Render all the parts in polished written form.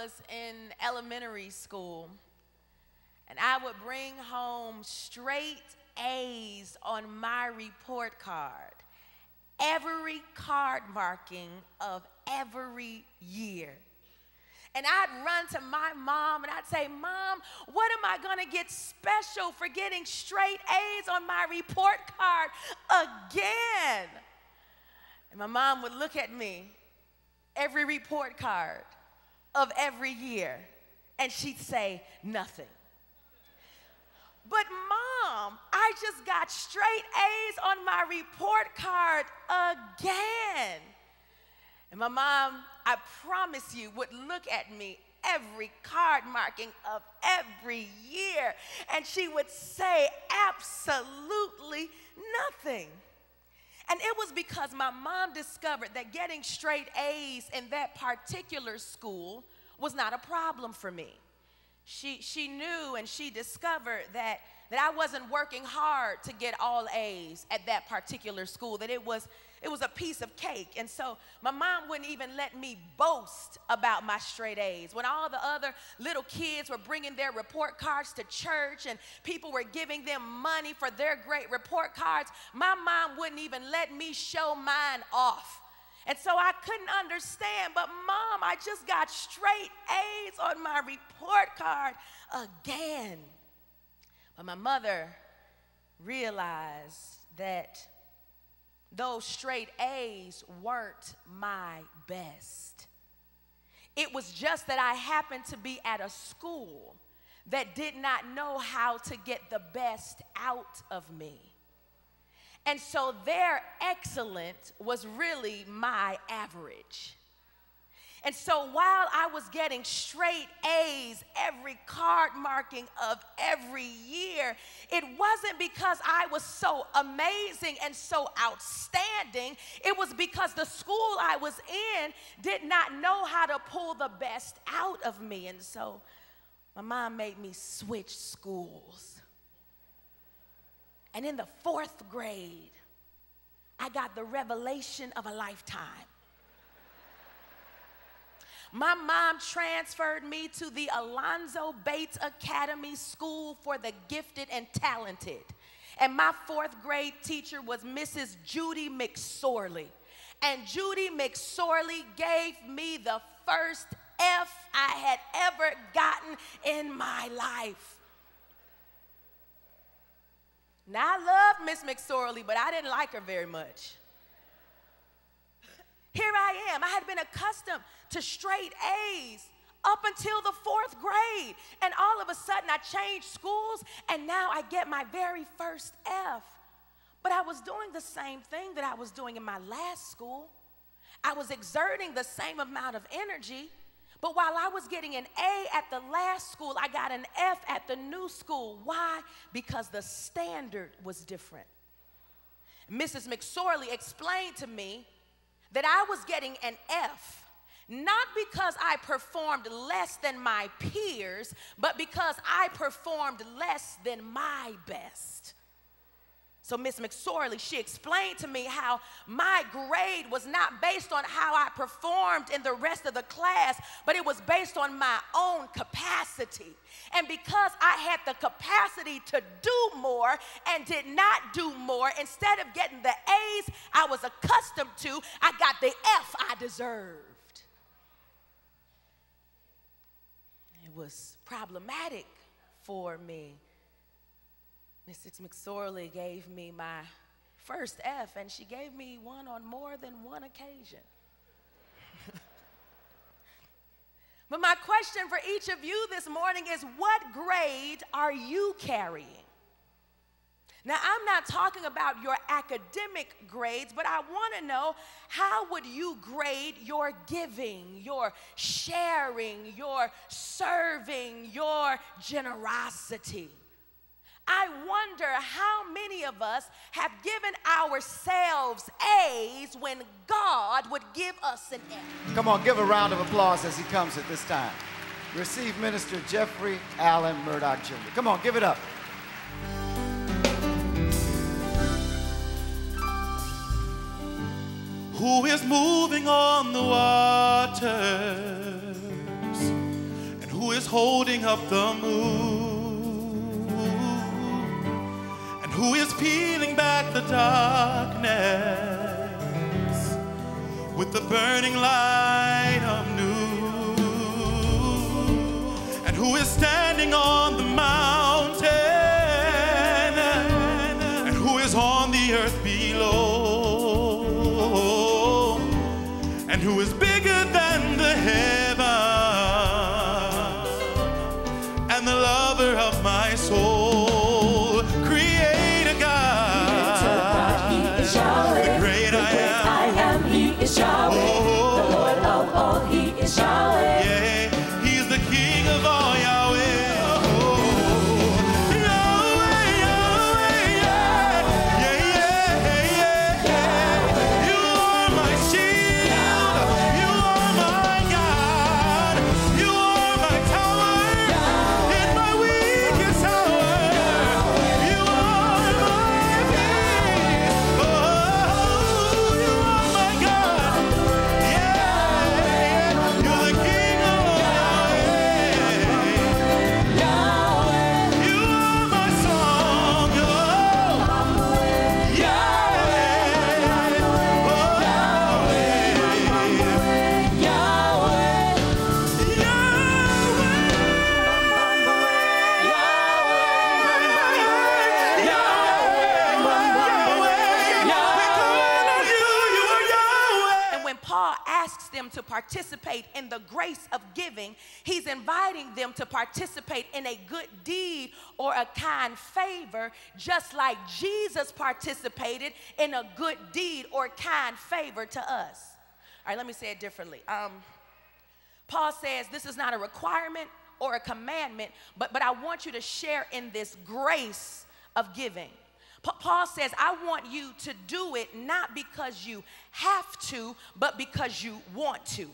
was in elementary school, and I would bring home straight A's on my report card, every card marking of every year. And I'd run to my mom and I'd say, Mom, what am I gonna get special for getting straight A's on my report card again? And my mom would look at me, every report card of every year, and she'd say, nothing. But Mom, I just got straight A's on my report card again. And my mom, I promise you, would look at me every card marking of every year, and she would say absolutely nothing. And it was because my mom discovered that getting straight A's in that particular school was not a problem for me. She knew and she discovered that I wasn't working hard to get all A's at that particular school, that it was a piece of cake. And so my mom wouldn't even let me boast about my straight A's. When all the other little kids were bringing their report cards to church and people were giving them money for their great report cards, my mom wouldn't even let me show mine off. And so I couldn't understand, but Mom, I just got straight A's on my report card again. But my mother realized that those straight A's weren't my best. It was just that I happened to be at a school that did not know how to get the best out of me. And so their excellent was really my average. And so while I was getting straight A's every card marking of every year, it wasn't because I was so amazing and so outstanding. It was because the school I was in did not know how to pull the best out of me. And so my mom made me switch schools. And in the 4th grade, I got the revelation of a lifetime. My mom transferred me to the Alonzo Bates Academy School for the Gifted and Talented. And my 4th grade teacher was Mrs. Judy McSorley. And Judy McSorley gave me the first F I had ever gotten in my life. Now, I love Miss McSorley, but I didn't like her very much. Here I am. I had been accustomed to straight A's up until the 4th grade. And all of a sudden, I changed schools, and now I get my very first F. But I was doing the same thing that I was doing in my last school. I was exerting the same amount of energy. But while I was getting an A at the last school, I got an F at the new school. Why? Because the standard was different. Mrs. McSorley explained to me that I was getting an F, not because I performed less than my peers, but because I performed less than my best. So Miss McSorley, she explained to me how my grade was not based on how I performed in the rest of the class, but it was based on my own capacity. And because I had the capacity to do more and did not do more, instead of getting the A's I was accustomed to, I got the F I deserved. It was problematic for me. Mrs. McSorley gave me my first F, and she gave me one on more than one occasion. But my question for each of you this morning is, what grade are you carrying? Now, I'm not talking about your academic grades, but I want to know, how would you grade your giving, your sharing, your serving, your generosity? I wonder how many of us have given ourselves A's when God would give us an F. Come on, give a round of applause as he comes at this time. Receive Minister Jeffrey Allen Murdock Jr. Come on, give it up. Who is moving on the waters? who is holding up the moon, and who is peeling back the darkness with the burning light of noon, and who is standing on the mountain, and who is on the earth below, and who is bigger than the heaven, and the lover of my soul, Creator God, He is Yahweh. the great I am. He is Yahweh. The Lord of all, He is Yahweh. Yeah, He's the King of all, Yahweh. Yahweh, Yahweh, yeah. You are my shield. You are my God. You are my tower in my weakest hour. You are my peace. Oh, you are my God. Yeah, you're the King of Yahweh. You are my song. Oh, And when Paul asks them to participate in the grace of giving, he's inviting them to participate in a good deed or a kind favor, just like Jesus participated in a good deed or kind favor to us. All right, let me say it differently. Paul says this is not a requirement or a commandment, but I want you to share in this grace of giving. Paul says, I want you to do it not because you have to, but because you want to.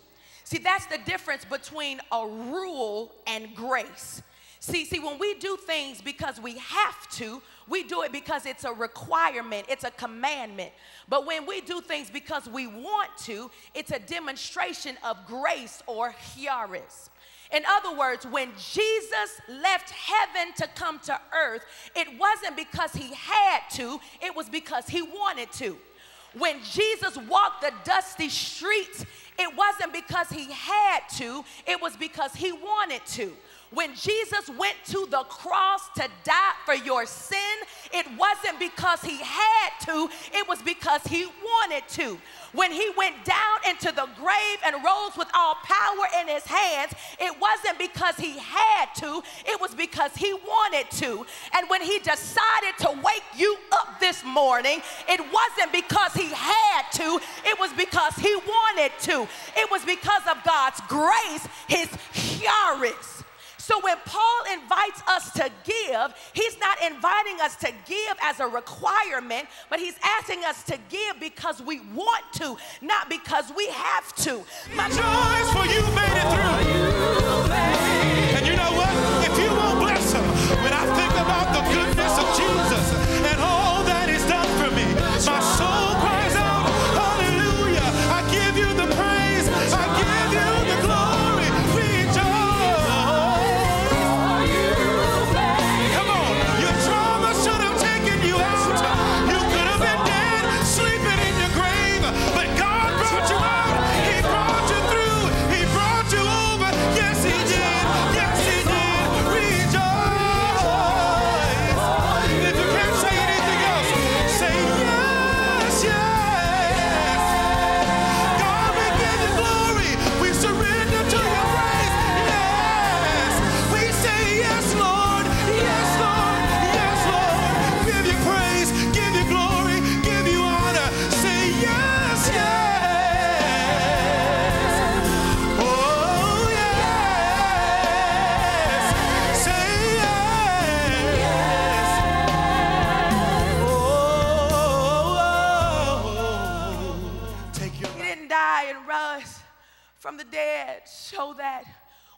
See, that's the difference between a rule and grace. See, when we do things because we have to, we do it because it's a requirement, it's a commandment. But when we do things because we want to, it's a demonstration of grace or charis. In other words, when Jesus left heaven to come to earth, it wasn't because he had to, it was because he wanted to. When Jesus walked the dusty streets, it wasn't because he had to, it was because he wanted to. When Jesus went to the cross to die for your sin, it wasn't because he had to, it was because he wanted to. When he went down into the grave and rose with all power in his hands, it wasn't because he had to, it was because he wanted to. And when he decided to wake you up this morning, it wasn't because he had to, it was because he wanted to. It was because of God's grace, his charis. So when Paul invites us to give, he's not inviting us to give as a requirement, but he's asking us to give because we want to, not because we have to. Rejoice, for you made it through. And you know what? If you won't bless him, when I think about the goodness of Jesus and all that he's done for me, my soul cries out, hallelujah. I give you the praise. I give you the glory. Come on, your trauma should have taken you out. You could have been dead, sleeping in your grave, but God brought you out. He brought you through. He brought you over. Yes, he did. Yes, he did. Rejoice. If you can't say anything else, say yes, yes. God, we give you glory. We surrender to your praise. Yes. We say yes, Lord. Yes, Lord. Yes, Lord. Give you praise. Give you glory. Give you honor. Say yes, yes. Oh, yes. Say yes. Oh, take your He didn't die and rise from the dead so that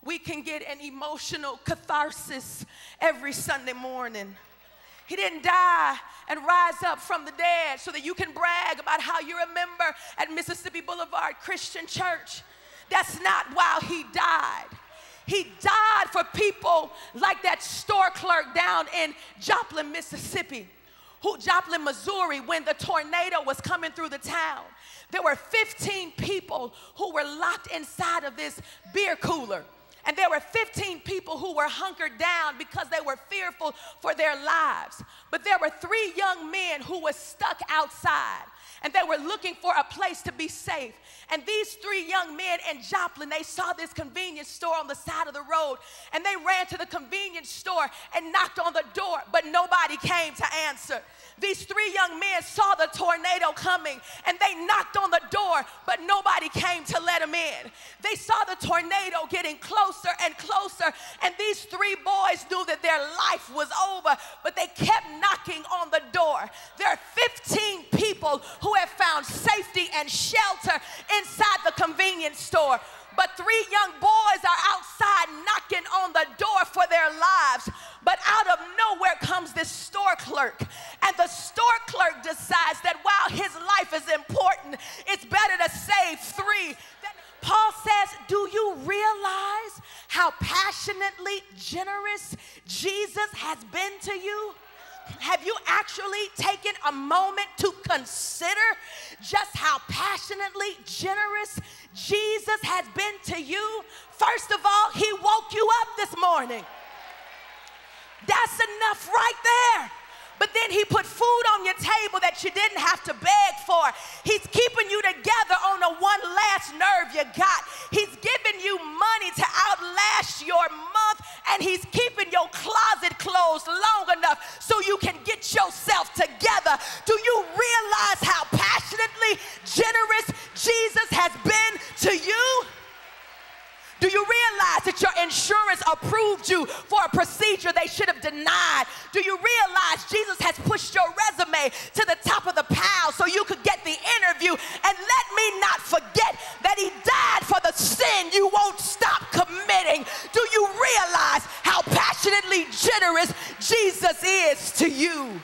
we can get an emotional catharsis every Sunday morning. He didn't die and rise up from the dead so that you can brag about how you're a member at Mississippi Boulevard Christian Church. That's not why he died. He died for people like that store clerk down in Joplin, Mississippi, Joplin, Missouri, when the tornado was coming through the town. There were 15 people who were locked inside of this beer cooler. And there were 15 people who were hunkered down because they were fearful for their lives. But there were 3 young men who were stuck outside, and they were looking for a place to be safe. And these 3 young men in Joplin, they saw this convenience store on the side of the road, and they ran to the convenience store and knocked on the door, but nobody came to answer. These 3 young men saw the tornado coming, and they knocked on the door, but nobody came to let them in. They saw the tornado getting closer and closer, and these 3 boys knew that their life was over, but they kept knocking on the door. There are 15 people who have found safety and shelter inside the convenience store. But 3 young boys are outside knocking on the door for their lives. But out of nowhere comes this store clerk. And the store clerk decides that while his life is important, it's better to save 3. Paul says, do you realize how passionately generous Jesus has been to you? Have you actually taken a moment to consider just how passionately generous Jesus has been to you? First of all, he woke you up this morning. That's enough right there. But then he put food on your table that you didn't have to beg for. He's keeping you together on the one last nerve you got. He's giving you money to outlast your month, and he's keeping your closet closed long enough so you can get yourself together. Do you realize how passionately generous Jesus has been to you? Do you realize that your insurance approved you for a procedure they should have denied? Do you realize Jesus has pushed your resume to the top of the pile so you could get the interview? And let me not forget that he died for the sin you won't stop committing. Do you realize how passionately generous Jesus is to you?